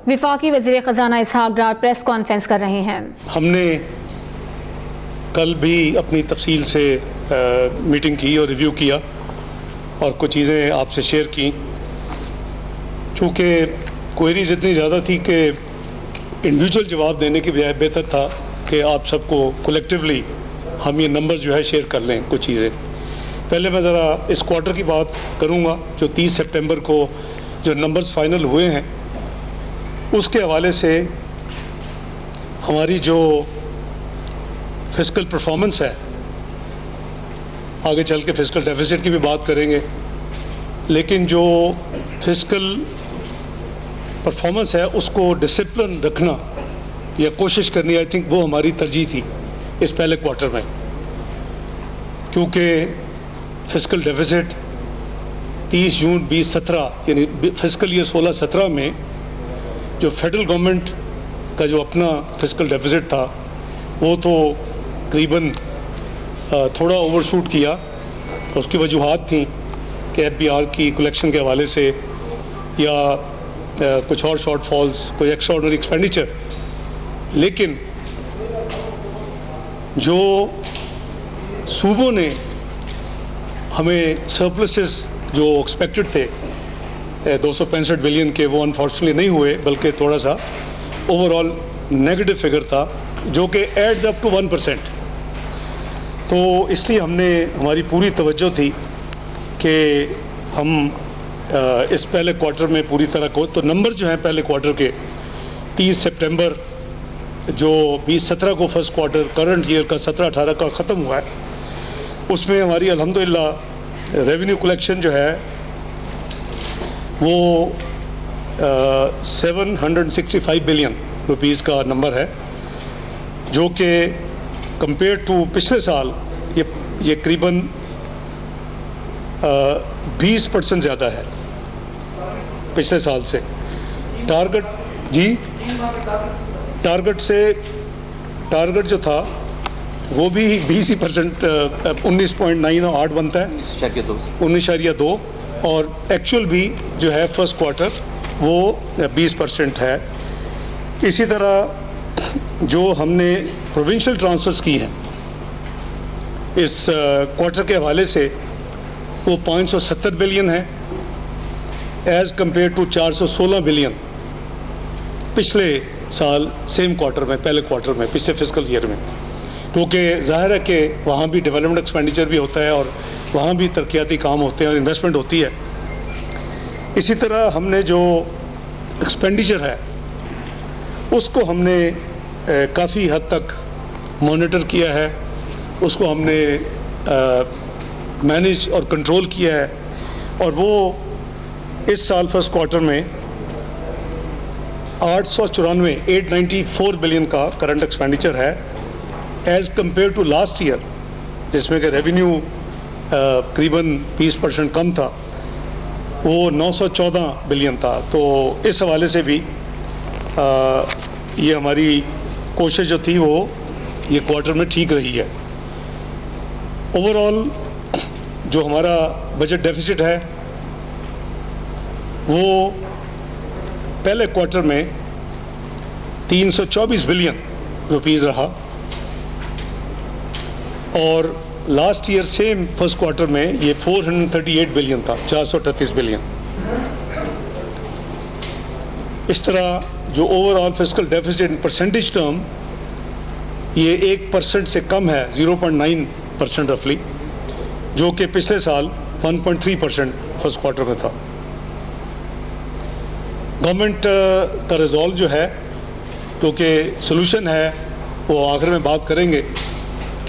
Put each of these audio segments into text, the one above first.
वफाकी वज़ीर ख़ज़ाना इसहाक़ डार press conference कर रहे हैं। हमने कल भी अपनी तफसील से मीटिंग की और रिव्यू किया और कुछ चीज़ें आपसे शेयर की। चूँकि क्वेरीज इतनी ज़्यादा थी कि इंडिविजुअल जवाब देने की बजाय बेहतर था कि आप सबको कलेक्टिवली हम ये नंबर जो है शेयर कर लें कुछ चीज़ें। पहले मैं ज़रा इस क्वार्टर की बात करूँगा जो 30 सितंबर को जो नंबर्स फाइनल हुए हैं उसके हवाले से हमारी जो फिस्कल परफॉर्मेंस है, आगे चल के फिस्कल डेफिसिट की भी बात करेंगे, लेकिन जो फिस्कल परफॉर्मेंस है उसको डिसिप्लिन रखना या कोशिश करनी, आई थिंक वो हमारी तरजीह थी इस पहले क्वार्टर में। क्योंकि फिस्कल डेफिसिट 30 जून 2017 यानी फिस्कल ईयर 16-17 में जो फेडरल गवर्नमेंट का जो अपना फिस्कल डेफिसिट था वो तो करीबन थोड़ा ओवरशूट किया। उसकी वजूहात थी कि एफबीआर की कलेक्शन के हवाले से या कुछ और शॉर्टफॉल्स, कोई एक्स्ट्राऑर्डिनरी एक्सपेंडिचर। लेकिन जो सूबों ने हमें सरप्लसेस जो एक्सपेक्टेड थे 265 बिलियन के, वो अनफॉर्चुनेटली नहीं हुए, बल्कि थोड़ा सा ओवरऑल नेगेटिव फिगर था जो कि एड्स अप टू 1%। तो इसलिए हमने, हमारी पूरी तवज्जो थी कि हम इस पहले क्वार्टर में पूरी तरह को, तो नंबर जो हैं पहले क्वार्टर के 30 सितंबर जो 2017 को फर्स्ट क्वार्टर करंट ईयर का 17-18 का ख़त्म हुआ है, उसमें हमारी अल्हम्दुलिल्लाह रेवेन्यू कलेक्शन जो है वो 765 बिलियन रुपीज़ का नंबर है, जो कि कंपेयर टू पिछले साल ये करीबन 20% ज़्यादा है पिछले साल से। टारगेट जो था वो भी 20% 19.98 बनता है, 19.2, और एक्चुअल भी जो है फर्स्ट क्वार्टर वो 20% है। इसी तरह जो हमने प्रोविंशियल ट्रांसफ़र्स की हैं इस क्वार्टर के हवाले से वो 570 बिलियन है एज़ कम्पेयर टू 416 बिलियन पिछले साल सेम क्वार्टर में, पहले क्वार्टर में, पिछले फिस्कल ईयर में। क्योंकि ज़ाहिर है कि वहाँ भी डेवलपमेंट एक्सपेंडिचर भी होता है और वहाँ भी तरक्याती काम होते हैं और इन्वेस्टमेंट होती है। इसी तरह हमने जो एक्सपेंडिचर है उसको हमने काफ़ी हद तक मॉनिटर किया है, उसको हमने मैनेज और कंट्रोल किया है, और वो इस साल फर्स्ट क्वार्टर में 894 बिलियन का करंट एक्सपेंडिचर है as compared to last year, जिसमें कि रेवेन्यू करीबन 20% कम था, वो 914 बिलियन था। तो इस हवाले से भी ये हमारी कोशिश जो थी वो ये क्वार्टर में ठीक रही है। ओवरऑल जो हमारा बजट डेफिसिट है वो पहले क्वार्टर में 324 बिलियन रुपीज़ रहा, और last year same first quarter में ये 438 बिलियन था, 438 बिलियन। इस तरह जो overall fiscal deficit in percentage term ये 1% से कम है, 0.9% रफली, जो कि पिछले साल 1.3% फर्स्ट क्वार्टर में था। गवर्नमेंट का रिजॉल्व जो है, क्योंकि सोल्यूशन है वो आखिर में बात करेंगे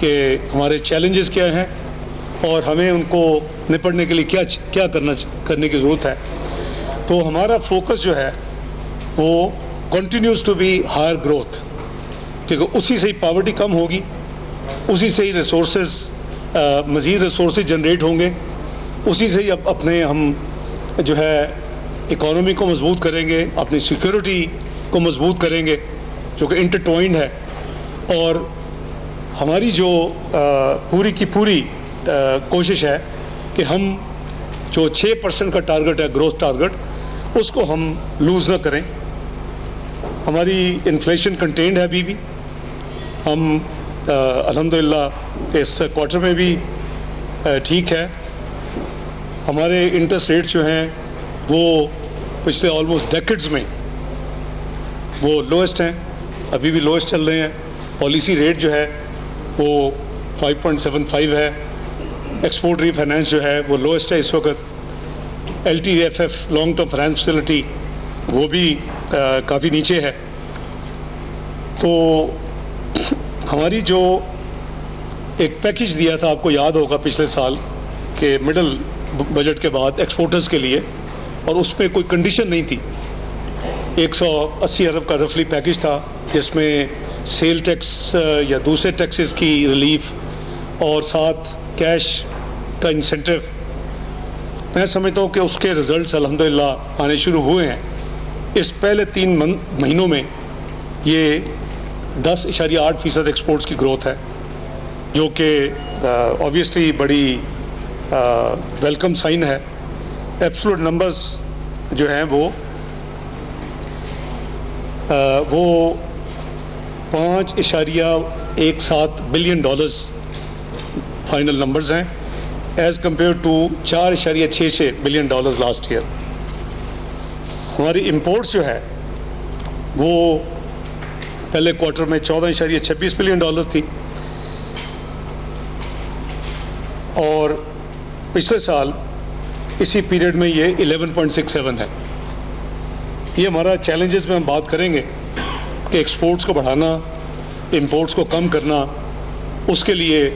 कि हमारे चैलेंजेस क्या हैं और हमें उनको निपटने के लिए क्या करने की ज़रूरत है। तो हमारा फोकस जो है वो continues to be higher growth, क्योंकि उसी से ही पॉवर्टी कम होगी, उसी से ही रिसोर्सेज मज़ीद रिसोर्सेज जनरेट होंगे, उसी से ही अपने हम जो है इकोनॉमी को मजबूत करेंगे, अपनी सिक्योरिटी को मजबूत करेंगे, जो कि इंटरट्वाइंड है। और हमारी जो पूरी की पूरी कोशिश है कि हम जो 6% का टारगेट है, ग्रोथ टारगेट, उसको हम लूज़ ना करें। हमारी इन्फ्लेशन कंटेंड है अभी भी। हम अल्हम्दुलिल्लाह इस क्वार्टर में भी ठीक है। हमारे इंटरेस्ट रेट जो हैं वो पिछले ऑलमोस्ट डेकेड्स में वो लोएस्ट हैं, अभी भी लोएस्ट चल रहे हैं। पॉलिसी रेट जो है वो 5.75 है। एक्सपोर्ट रीफाइनेंस जो है वो लोएस्ट है इस वक्त। LTFF long term finance facility वो भी काफ़ी नीचे है। तो हमारी जो एक पैकेज दिया था, आपको याद होगा पिछले साल के मिडल बजट के बाद एक्सपोर्टर्स के लिए, और उसमें कोई कंडीशन नहीं थी। 180 अरब का रफली पैकेज था जिसमें सेल टैक्स या दूसरे टैक्सेस की रिलीफ और साथ कैश का इंसेंटिव। मैं समझता हूँ कि उसके रिजल्ट्स अल्हम्दुलिल्लाह आने शुरू हुए हैं। इस पहले 3 महीनों में ये 10.8% एक्सपोर्ट्स की ग्रोथ है, जो कि ऑब्वियसली बड़ी वेलकम साइन है। एब्सोल्यूट नंबर्स जो हैं वो 5.17 बिलियन डॉलर्स फाइनल नंबर्स हैं, as compared to 4.66 billion dollars last year. हमारी इंपोर्ट्स जो है वो पहले क्वार्टर में 14.26 बिलियन डॉलर थी, और पिछले साल इसी पीरियड में ये 11.67 है। ये हमारा चैलेंजेस में हम बात करेंगे कि एक्सपोर्ट्स को बढ़ाना, इंपोर्ट्स को कम करना, उसके लिए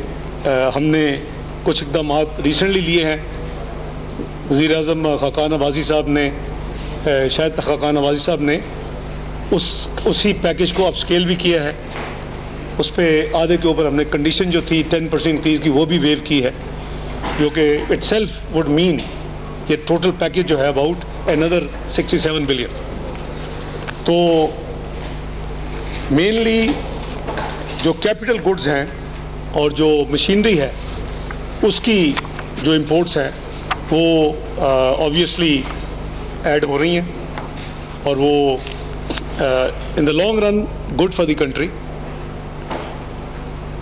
हमने कुछ इक़दाम रिसेंटली लिए हैं। वज़ीर आज़म खाकान नवाज़ी साहब ने, शायद खाकान नवाज़ी साहब ने उसी पैकेज को अपस्केल भी किया है। उस पर आधे के ऊपर हमने कंडीशन जो थी 10% इंक्रीज़ की वो भी वेव की है, जो कि इटसेल्फ वुड मीन ये टोटल पैकेज जो है अबाउट अनदर 67 बिलियन। तो मेनली जो कैपिटल गुड्स हैं और जो मशीनरी है उसकी जो इंपोर्ट्स हैं वो ऑब्वियसली ऐड हो रही हैं, और वो in the long run good for the country.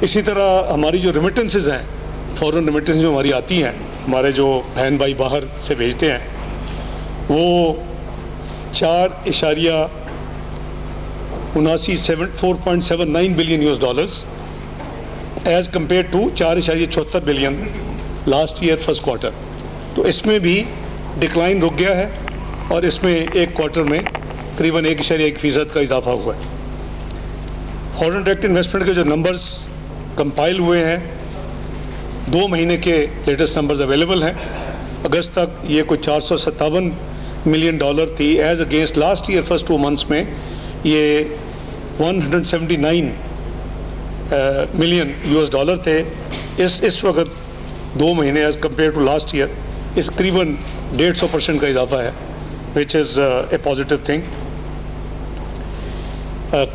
इसी तरह हमारी जो रेमिटेंसेस हैं, फॉरेन रेमिटेंस जो हमारी आती हैं, हमारे जो बहन भाई बाहर से भेजते हैं, वो 4.79 billion US dollars as compared to 4.74 billion last year first quarter. तो इसमें भी डिक्लाइन रुक गया है, और इसमें एक क्वार्टर में करीबन 1.1% का इजाफा हुआ है। फॉरेन डायरेक्ट इन्वेस्टमेंट के जो नंबर्स कंपाइल हुए हैं, 2 महीने के लेटेस्ट नंबर्स अवेलेबल हैं। अगस्त तक ये कोई 457 मिलियन डॉलर थी, as against last year first 2 months में ये 179 मिलियन US डॉलर थे। इस वक्त 2 महीने as compared to last year इस करीबन 150% का इजाफा है, which is a positive thing.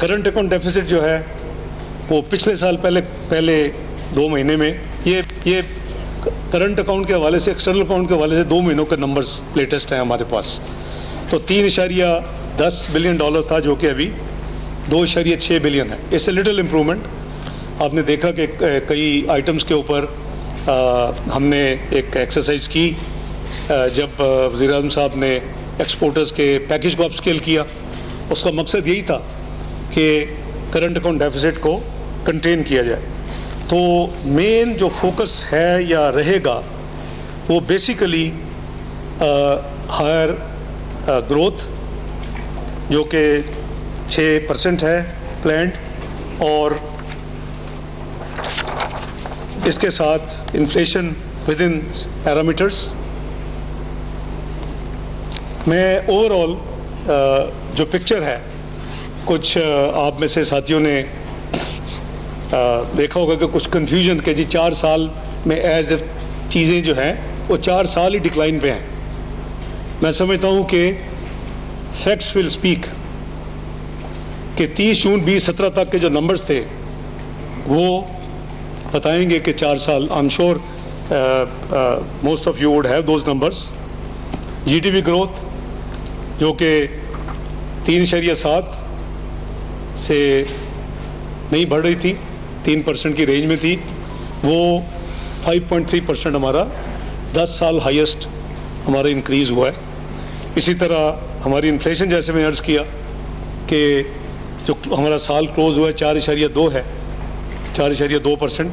Current account deficit जो है वो पिछले साल पहले 2 महीने में ये करंट अकाउंट के हवाले से, एक्सटर्नल अकाउंट के हवाले से 2 महीनों के नंबर्स लेटेस्ट हैं हमारे पास। तो 3.10 बिलियन डॉलर था, जो कि अभी 2.6 बिलियन है। इससे लिटिल इम्प्रूवमेंट। आपने देखा कि कई आइटम्स के ऊपर हमने एक एक्सरसाइज की जब वज़ीर आज़म साहब ने एक्सपोर्टर्स के पैकेज को अपस्केल किया। उसका मकसद यही था कि करंट अकाउंट डेफिसिट को कंटेन किया जाए। तो मेन जो फोकस है या रहेगा वो बेसिकली हायर ग्रोथ, जो कि 6% है प्लान्ड, और इसके साथ इन्फ्लेशन विद इन पैरामीटर्स। मैं ओवरऑल जो पिक्चर है, कुछ आप में से साथियों ने देखा होगा कि कुछ कन्फ्यूजन के जी 4 साल में एज इफ चीज़ें जो हैं वो 4 साल ही डिक्लाइन पे हैं। मैं समझता हूँ कि फैक्ट्स विल स्पीक कि 30 जून 2017 तक के जो नंबर्स थे वो बताएंगे कि 4 साल। I am sure most of you would have those numbers. GDP growth जो कि 3.7 से नहीं बढ़ रही थी, 3% की रेंज में थी, वो 5.3% हमारा 10 साल हाईएस्ट हमारा इंक्रीज़ हुआ है। इसी तरह हमारी इन्फ्लेशन, जैसे मैंने अर्ज़ किया कि जो हमारा साल क्लोज हुआ है 4.2 है, 4.2%।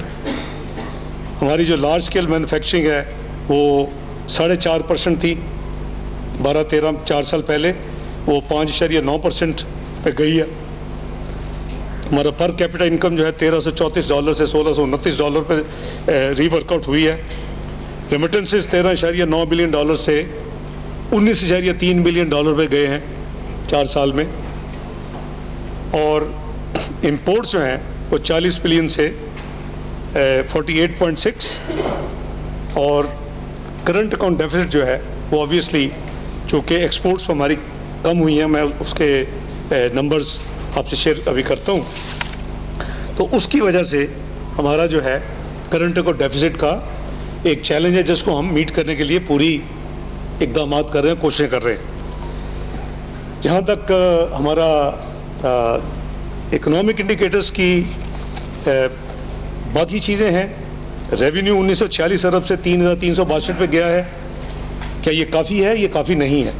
हमारी जो लार्ज स्केल मैन्युफैक्चरिंग है वो 4.5% थी 4 साल पहले, वो 5.9% पे गई है। हमारा पर कैपिटा इनकम जो है $1334 से $1629 पे रीवर्कआउट हुई है। रेमिटेंसेस $13.9 बिलियन से $19.3 बिलियन पे गए हैं 4 साल में, और इंपोर्ट्स जो हैं वो 40 बिलियन से 48.6, और करंट अकाउंट डेफिसिट जो है वो ऑब्वियसली चूँकि एक्सपोर्ट्स हमारी कम हुई हैं, मैं उसके नंबर्स आपसे शेयर अभी करता हूँ, तो उसकी वजह से हमारा जो है करंट अकाउंट डेफिसिट का एक चैलेंज है जिसको हम मीट करने के लिए पूरी इकदाम कर रहे हैं, कोशिशें कर रहे हैं। जहाँ तक हमारा इकोनॉमिक इंडिकेटर्स की बाकी चीज़ें हैं, रेवेन्यू 1946 अरब से 3,362 पे गया है। क्या ये काफ़ी है? ये काफ़ी नहीं है।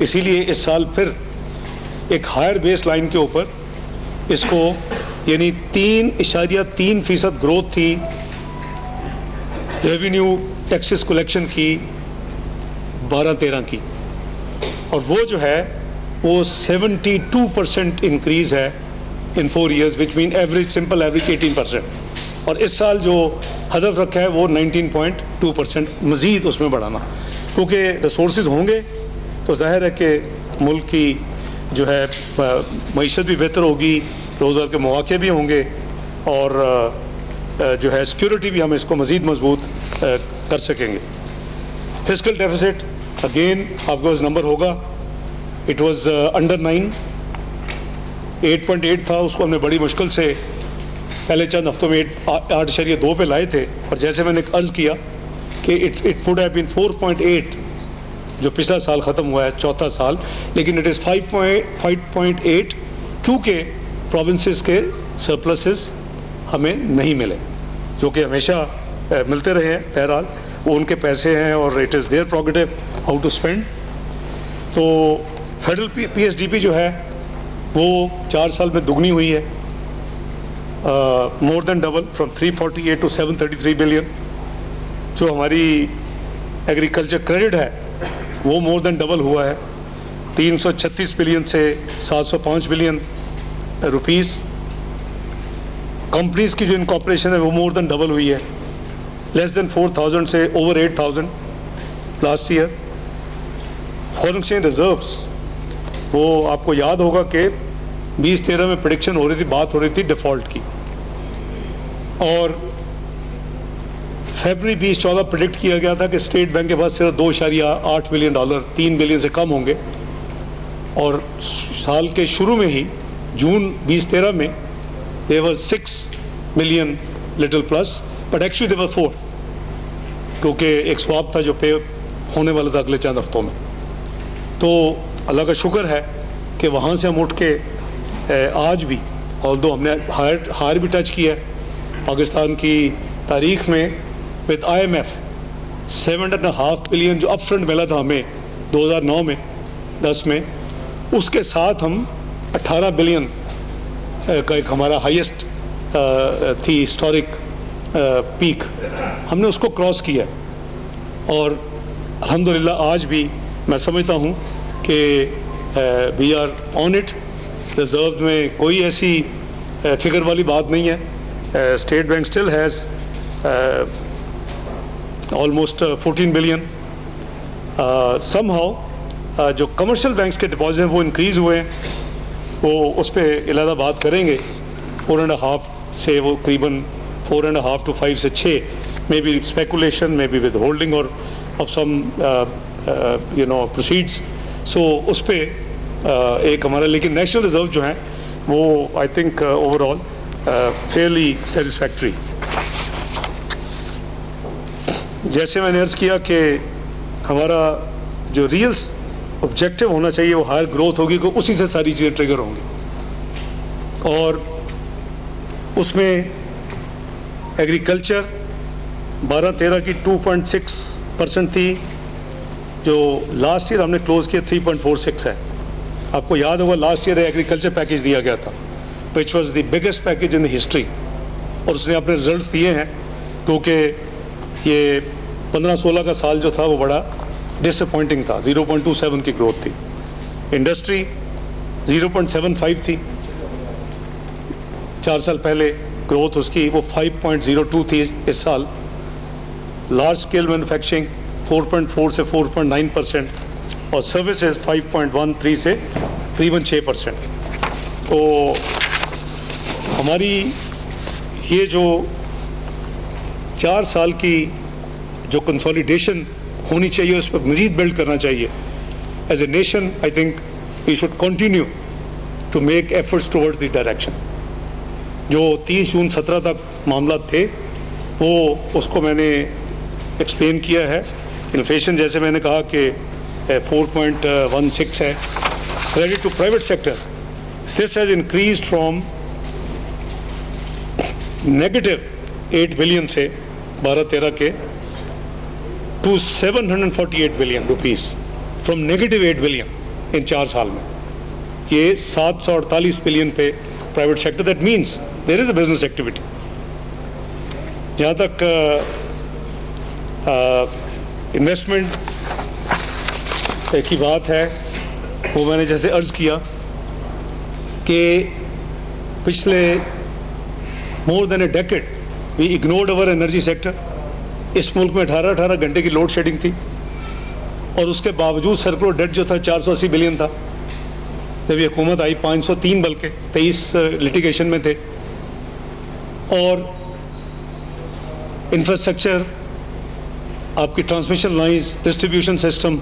इसीलिए इस साल फिर एक हायर बेस लाइन के ऊपर इसको, यानी 3.3% ग्रोथ थी रेवेन्यू टैक्सेस कलेक्शन की 12-13 की, और वो जो है वो 72% इंक्रीज़ है इन 4 years, which mean average, simple average 18%। और इस साल जो हदफ रखा है वो 19.2% मज़ीद उसमें बढ़ाना, क्योंकि रिसोर्सेज होंगे तो जाहिर है कि मुल्क की जो है मईशत भी बेहतर होगी, रोज़गार के मौके भी होंगे, और जो है सिक्योरिटी भी हम इसको मज़ीद मजबूत कर सकेंगे। फिस्कल डेफिसिट अगेन आपके पास नंबर होगा, इट वाज अंडर 9, 8.8 था, उसको हमने बड़ी मुश्किल से पहले चंद हफ्तों में 8.2 पे लाए थे, और जैसे मैंने अर्ज़ किया कि इट वुड हैव बीन 4.8 जो पिछला साल ख़त्म हुआ है, चौथा साल, लेकिन इट इज़ 5.8 क्योंकि प्रोविंसेस के सरप्लसेस हमें नहीं मिले, जो कि हमेशा मिलते रहे हैं। बहरहाल वो उनके पैसे हैं और it is their prerogative how to spend. तो फेडरल PSDP जो है वो 4 साल में दुगनी हुई है, more than double, from 348 to 733 billion. जो हमारी एग्रीकल्चर क्रेडिट है वो मोर देन डबल हुआ है, 336 बिलियन से 705 बिलियन रुपीस। कंपनीज की जो इनकॉर्पोरेशन है वो मोर देन डबल हुई है, लेस देन 4,000 से over 8,000 last year. Foreign exchange reserves, वो आपको याद होगा कि 2013 में प्रेडिक्शन हो रही थी, बात हो रही थी डिफ़ॉल्ट की, और फरवरी 2014 प्रेडिक्ट किया गया था कि स्टेट बैंक के पास सिर्फ $2.8 बिलियन, $3 बिलियन से कम होंगे, और साल के शुरू में ही जून 2013 में they were 6 million little plus, but actually they were 4, क्योंकि एक स्वाप था जो पे होने वाला था अगले चंद हफ्तों में। तो अल्लाह का शुक्र है कि वहाँ से हम उठ के आज भी, ऑल्दो हमने हायर भी टच किया है पाकिस्तान की तारीख में विद IMF, 7.5 बिलियन जो अपफ्रंट मिला था हमें 2009 में 10 में, उसके साथ हम 18 बिलियन का एक हमारा हाईएस्ट थी हिस्टोरिक पीक, हमने उसको क्रॉस किया, और अल्हम्दुलिल्लाह आज भी मैं समझता हूँ कि we are on it. Reserve में कोई ऐसी फिगर वाली बात नहीं है। State Bank still has almost 14 billion. Somehow जो कमर्शियल बैंक्स के डिपॉजिट हैं वो इंक्रीज़ हुए हैं, वो उस पर इलादा बात करेंगे। 4.5 से वो करीबन 4.5 to 5 से 6, may be speculation, may be with holding और ऑफ सम प्रोसीड्स। सो उस पर एक हमारा, लेकिन नेशनल रिजर्व जो है वो I think overall Fairlie satisfactory. जैसे मैंने अर्ज़ किया कि हमारा जो रियल ऑब्जेक्टिव होना चाहिए वो हायर ग्रोथ होगी, कि उसी से सारी चीज़ें ट्रिगर होंगी। और उसमें एग्रीकल्चर 12-13 की 2.6% थी, जो लास्ट ईयर हमने क्लोज किया 3.46 है। आपको याद होगा लास्ट ईयर एग्रीकल्चर पैकेज दिया गया था, which was the biggest package in the history, और उसने अपने रिजल्ट्स दिए हैं, क्योंकि ये 15-16 का साल जो था वो बड़ा डिसअपॉइंटिंग था। 0.27 की ग्रोथ थी। इंडस्ट्री 0.75 थी 4 साल पहले, ग्रोथ उसकी वो 5.02 थी इस साल। लार्ज स्केल मैन्युफैक्चरिंग 4.4 से 4.9%, और सर्विसेज 5.13 से तकरीबन 6%। तो हमारी ये जो 4 साल की जो कंसोलिडेशन होनी चाहिए, उस पर मज़ीद बिल्ड करना चाहिए। As a nation I think we should continue to make efforts towards the direction. जो 30 जून 17 तक मामला थे वो उसको मैंने एक्सप्लेन किया है। इन्फ्लेशन जैसे मैंने कहा कि 4.16 है। Credit to private sector, this has increased from -8 billion से 12-13 के to 748 billion rupees, from -8 billion इन 4 साल में। ये 748 बिलियन पे private sector, that means there is a business activity. जहाँ तक इन्वेस्टमेंट की बात है, वो मैंने जैसे अर्ज किया कि पिछले more than a decade we ignored our energy sector. इस मुल्क में 18 घंटे की लोड शेडिंग थी, और उसके बावजूद सर्कुलर डेट जो था 480 बिलियन था। जब ये हुकूमत आई 503 बल्कि 23 लिटिगेशन में थे। और इंफ्रास्ट्रक्चर, आपकी ट्रांसमिशन लाइंस, डिस्ट्रीब्यूशन सिस्टम,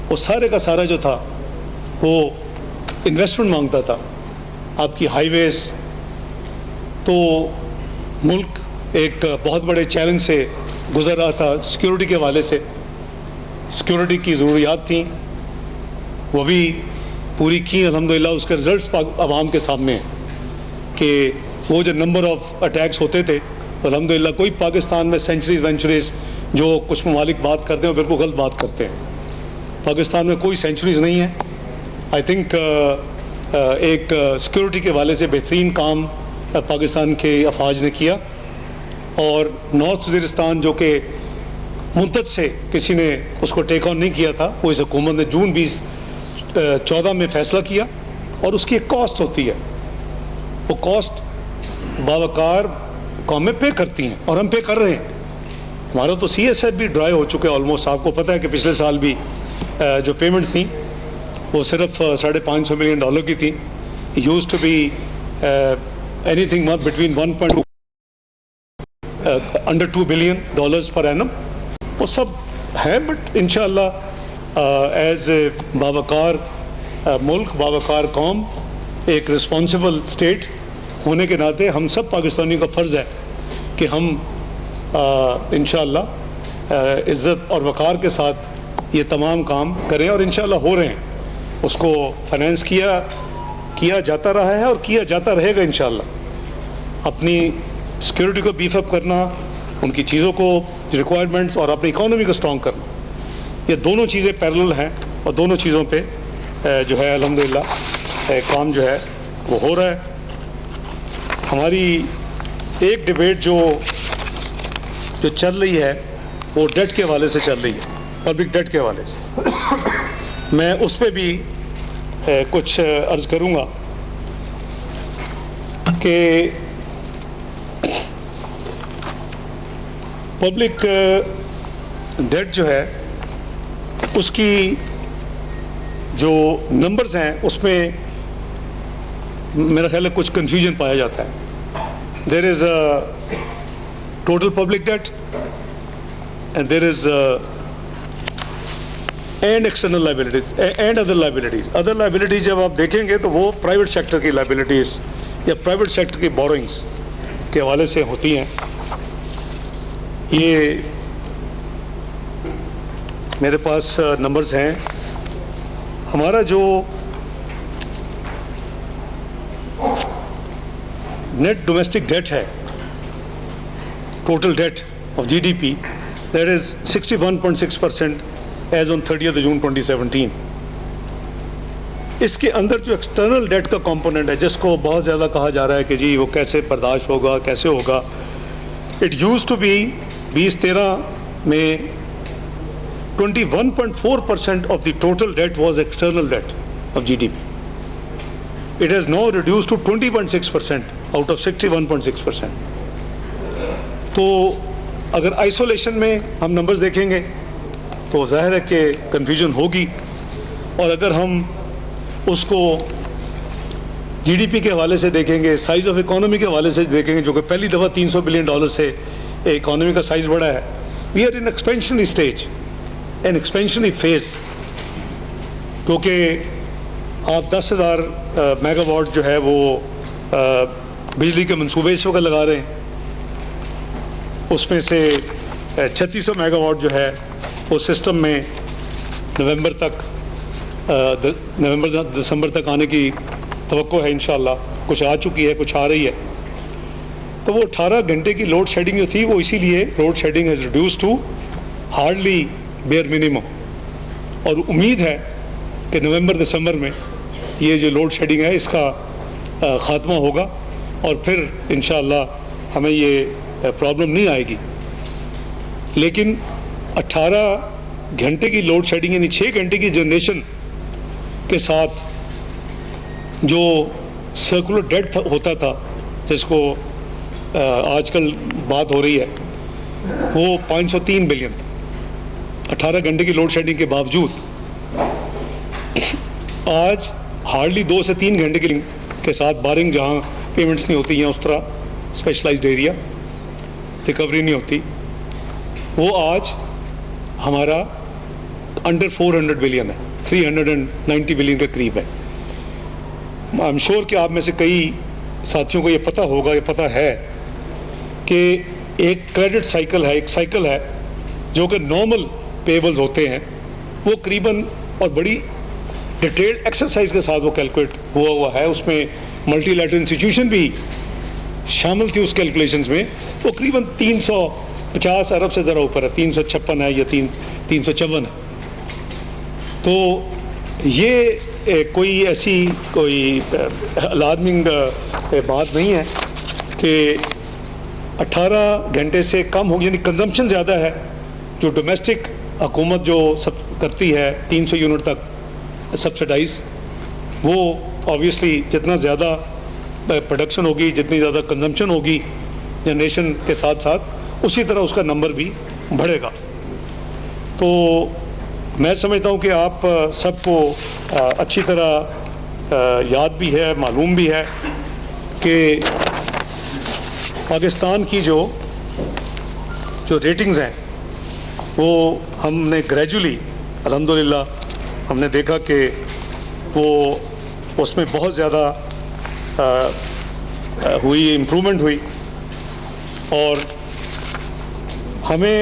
वो सारे का सारा जो था वो इन्वेस्टमेंट मांगता था। आपकी हाईवेज, तो मुल्क एक बहुत बड़े चैलेंज से गुजर रहा था सिक्योरिटी के हवाले से। सिक्योरिटी की ज़रूरियात थी, वो भी पूरी की अल्हम्दुलिल्लाह। उसके रिजल्ट्स आवाम के सामने हैं कि वो जो नंबर ऑफ अटैक्स होते थे, अल्हम्दुलिल्लाह कोई पाकिस्तान में सेंचुरीज़ जो कुछ ममालिक बात करते हैं वो बिल्कुल गलत बात करते हैं। पाकिस्तान में कोई सेंचुरीज़ नहीं है। आई थिंक एक सिक्योरिटी के हवाले से बेहतरीन काम पाकिस्तान के अफवाज ने किया। और नॉर्थ वज़ीरिस्तान जो कि मुद्दत से किसी ने उसको टेक ऑन नहीं किया था, वो इस हुकूमत ने जून 2014 में फ़ैसला किया, और उसकी एक कॉस्ट होती है। वो कॉस्ट बावकार कौमें पे करती हैं, और हम पे कर रहे हैं। हमारा तो CSF भी ड्राई हो चुके हैं ऑलमोस्ट। आपको पता है कि पिछले साल भी जो पेमेंट्स थी वो सिर्फ $550 मिलियन की थी। Used to be anything between 1.2 under $2 billion per annum. वो सब है, बट इंशाअल्लाह एज ए बावकार मुल्क, बावकार कौम, एक रिस्पॉन्सिबल स्टेट होने के नाते हम सब पाकिस्तानियों का फ़र्ज़ है कि हम इंशाअल्लाह इज़्ज़त और वक़ार के साथ ये तमाम काम करें, और इंशाअल्लाह हो रहे हैं। उसको फाइनेंस किया जाता रहा है और किया जाता रहेगा इंशाअल्लाह। अपनी सिक्योरिटी को बीफ अप करना, उनकी चीज़ों को, रिक्वायरमेंट्स, और अपनी इकॉनमी को स्ट्रॉन्ग करना, ये दोनों चीज़ें पैरेलल हैं, और दोनों चीज़ों पे जो है अल्हम्दुलिल्लाह काम जो है वो हो रहा है। हमारी एक डिबेट जो चल रही है वो डेट के हवाले से चल रही है, पब्लिक डेट के हवाले से। मैं उस पर भी कुछ अर्ज़ करूँगा कि पब्लिक डेट जो है उसकी जो नंबर्स हैं उसमें मेरा ख्याल है कुछ कंफ्यूजन पाया जाता है। There is a total public debt and there is and external liabilities and other liabilities. Other liabilities जब आप देखेंगे तो वो प्राइवेट सेक्टर की लाइबिलिटीज़ या प्राइवेट सेक्टर की बोरोइंग्स के हवाले से होती हैं। ये मेरे पास नंबर्स हैं। हमारा जो नेट डोमेस्टिक डेट है, total debt of GDP, that is 61.6% as on 30th June 2017। इसके अंदर जो एक्सटर्नल डेट का कंपोनेंट है, जिसको बहुत ज़्यादा कहा जा रहा है कि जी वो कैसे बर्दाश्त होगा, कैसे होगा, इट यूज्ड टू बी 2013 में 21.4% of the total debt was external debt of GDP. It has now reduced to 20.6% out of 61.6%. तो अगर आइसोलेशन में हम नंबर्स देखेंगे तो जाहिर है कि कन्फ्यूजन होगी, और अगर हम उसको GDP के हवाले से देखेंगे, साइज ऑफ इकोनॉमी के हवाले से देखेंगे, जो कि पहली दफ़ा $300 बिलियन से इकोनॉमी का साइज बढ़ा है, we are in expansionary stage, an expansionary phase, क्योंकि आप 10,000 मेगावाट जो है वो बिजली के मंसूबे इस वक्त लगा रहे हैं, उसमें से 3600 मेगावाट जो है वो सिस्टम में नवंबर दिसंबर तक आने की तवक्को है इंशाअल्लाह। कुछ आ चुकी है, कुछ आ रही है। तो वो 18 घंटे की लोड शेडिंग जो थी, वो इसीलिए load shedding has reduce to hardly bare minimum, और उम्मीद है कि नवंबर दिसंबर में ये जो लोड शेडिंग है इसका ख़ात्मा होगा, और फिर इंशाअल्लाह हमें ये प्रॉब्लम नहीं आएगी। लेकिन 18 घंटे की लोड शेडिंग यानी 6 घंटे की जनरेशन के साथ जो सर्कुलर डेट होता था, जिसको आजकल बात हो रही है, वो 503 बिलियन था 18 घंटे की लोड शेडिंग के बावजूद। आज हार्डली 2 से 3 घंटे के साथ, बारिंग जहाँ पेमेंट्स नहीं होती हैं उस तरह स्पेशलाइज्ड एरिया रिकवरी नहीं होती, वो आज हमारा अंडर 400 बिलियन है, 390 बिलियन के करीब है। आई एम श्योर कि आप में से कई साथियों को ये पता होगा, ये पता है कि एक क्रेडिट साइकिल है, एक साइकिल है जो कि नॉर्मल पेबल्स होते हैं, वो करीबन और बड़ी डिटेल्ड एक्सरसाइज के साथ वो कैलकुलेट हुआ है, उसमें मल्टीलैटरल इंस्टीट्यूशन भी शामिल थी उस कैलकुलेशंस में। वो करीबन 350 अरब से ज़रा ऊपर है, 356 है या 354 है। तो ये कोई ऐसी कोई अलार्मिंग बात नहीं है कि 18 घंटे से कम होगी, यानी कंजम्पशन ज़्यादा है। जो डोमेस्टिक हुकूमत जो सब करती है 300 यूनिट तक सब्सिडाइज, वो ऑब्वियसली जितना ज़्यादा प्रोडक्शन होगी, जितनी ज़्यादा कंजम्पशन होगी जनरेशन के साथ साथ, उसी तरह उसका नंबर भी बढ़ेगा। तो मैं समझता हूँ कि आप सबको अच्छी तरह याद भी है, मालूम भी है कि पाकिस्तान की जो रेटिंग्स हैं वो हमने ग्रेजुअली अल्हम्दुलिल्लाह हमने देखा कि वो उसमें बहुत ज़्यादा इम्प्रूवमेंट हुई, और हमें